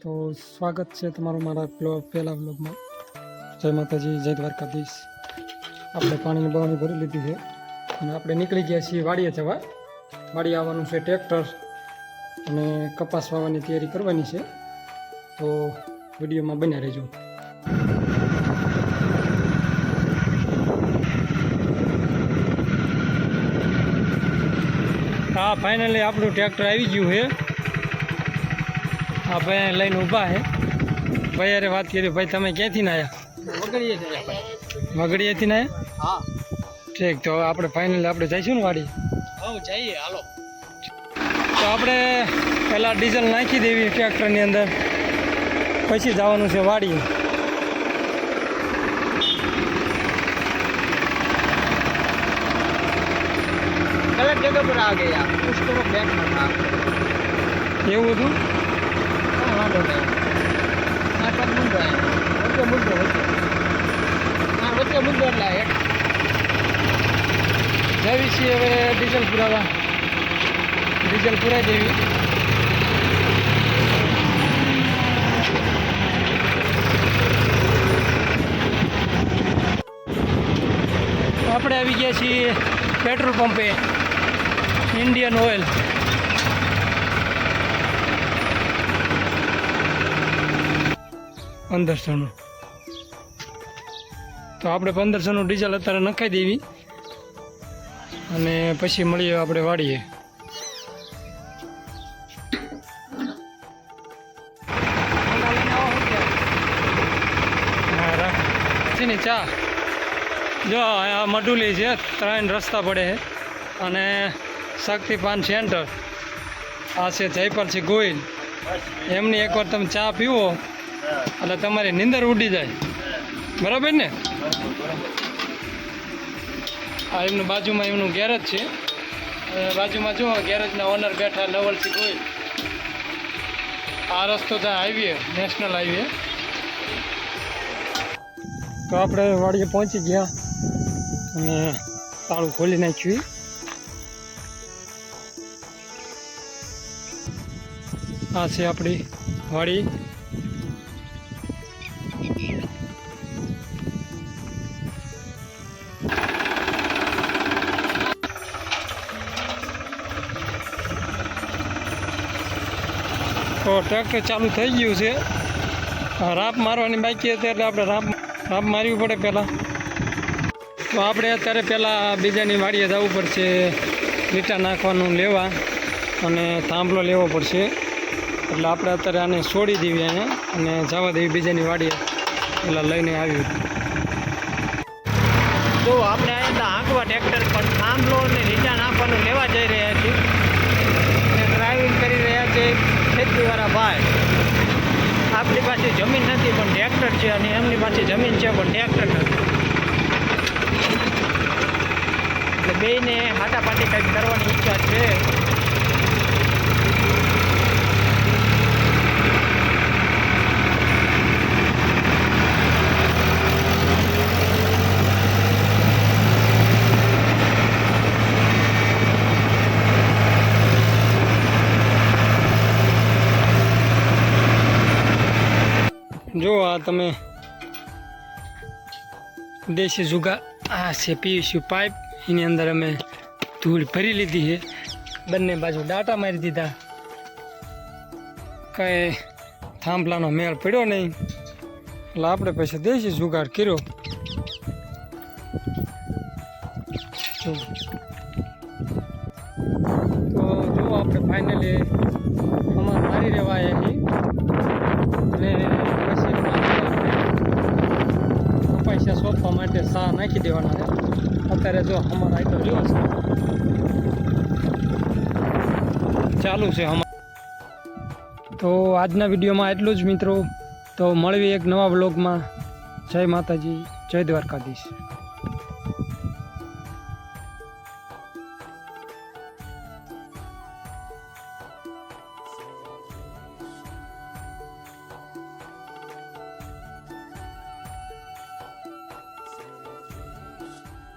તો સ્વાગત છે તમારું મારા પહેલા બ્લોગમાં। જય માતાજી, જય દ્વારકાધીશ। આપણે પાણીની બવાની ભરી લીધી છે અને આપણે નીકળી ગયા છીએ વાડીએ જવા। વાડીએ આવવાનું છે ટ્રેક્ટર અને કપાસ વાવવાની તૈયારી કરવાની છે, તો વિડીયોમાં બન્યા રહેજો। હા, ફાઇનલી આપણું ટ્રેક્ટર આવી ગયું છે। આ ભાઈ લઈને ઊભા છે। ભાઈ અરે વાત કરી, ભાઈ તમે ક્યાંથી ના આવ્યા? વગડીએથી ના આવ્યા? હા, ઠીક। તો આપણે ફાઇનલી આપણે જઈશું ને વાડી? હા જઈએ, હાલો। તો આપણે પહેલાં ડીઝલ નાખી દેવી ટ્રેક્ટરની અંદર, પછી જવાનું છે વાડીએ। गलत जगह पर आ गया, उसको बैठना था। એવું હતું? हाँ वांधो नहीं, हाँ पर मुद्दो है, वच्चे मुद्दो हाँ वच्चे मुद्दो એટલે એક જવી છીએ હવે ડીઝલ પુરાવા। ડીઝલ પુરાઈ દેવી। આપણે આવી ગયા છીએ પેટ્રોલ પંપે, ઇન્ડિયન ઓઇલ। ₹1500 તો આપણે 1500 ડીઝલ અત્યારે નખાઈ દેવી અને પછી મળીએ આપણે વાડીએ। હા રાખ છે ને ચા। જો આ મડુલી છે, 3 રસ્તા પડે છે અને શક્તિ પાન સેન્ટર આ છે જયપાલસિંહ ગોહિલ। એમની એકવાર તમે ચા પીવો એટલે તમારી નીંદર ઉડી જાય, બરાબર ને? આ એમનું બાજુમાં એમનું ગેરેજ છે, બાજુમાં જો ગેરેજના ઓનર બેઠા નવલસિંહ ગોહિલ। આ રસ્તો ત્યાં હાઈવે, નેશનલ હાઈવે। તો આપણે વાડીએ પહોંચી ગયા અને તાળું ખોલી નાખ્યું। આ છે આપણી વાડી। તો ટ્રેક્ટર ચાલુ થઈ ગયું છે। રાપ મારવાની બાકી હતી એટલે આપણે રાપ મારવી પડે પહેલાં। તો આપણે અત્યારે પહેલાં બીજાની વાડીએ જવું પડશે, લીટા નાખવાનું લેવા અને થાંભલો લેવો પડશે, એટલે આપણે અત્યારે આને છોડી દેવી અહીંયા અને જવા દેવી બીજાની વાડીએ, પહેલાં લઈને આવ્યું। જો આપણે અહીંયા હાંકવા ટ્રેક્ટર પર થાંભલો અને લીટા નાખવાનું લેવા જઈ રહ્યા છીએ અને ડ્રાઇવિંગ કરી રહ્યા છે ખેતીવાળા ભાઈ। આપણી પાસે જમીન નથી પણ ટ્રેક્ટર છે અને એમની પાસે જમીન છે પણ ટ્રેક્ટર નથી, એટલે બેયને હાટાપાટી કંઈક કરવાની ઈચ્છા છે। જો આ તમે દેશી જુગાર, આ છે પીવીસી પાઇપ, એની અંદર અમે ધૂળ ભરી લીધી છે, બંને બાજુ ડાટા મારી દીધા, કંઈ થાંભલાનો મેળ પડ્યો નહીં, એટલે આપણે પછી દેશી જુગાર કર્યો। તો જો આપણે ફાઇનલી અમારે મારી રહેવાય અહીં અને પછી પૈસા સોંપવા માટે સા નાખી દેવાના છે। અત્યારે જો અમારા આઈટમ જો છે ચાલુ છે અમારે। તો આજના વિડીયોમાં એટલું જ મિત્રો। તો મળવી એક નવા બ્લોગમાં। જય માતાજી, જય દ્વારકાધીશ।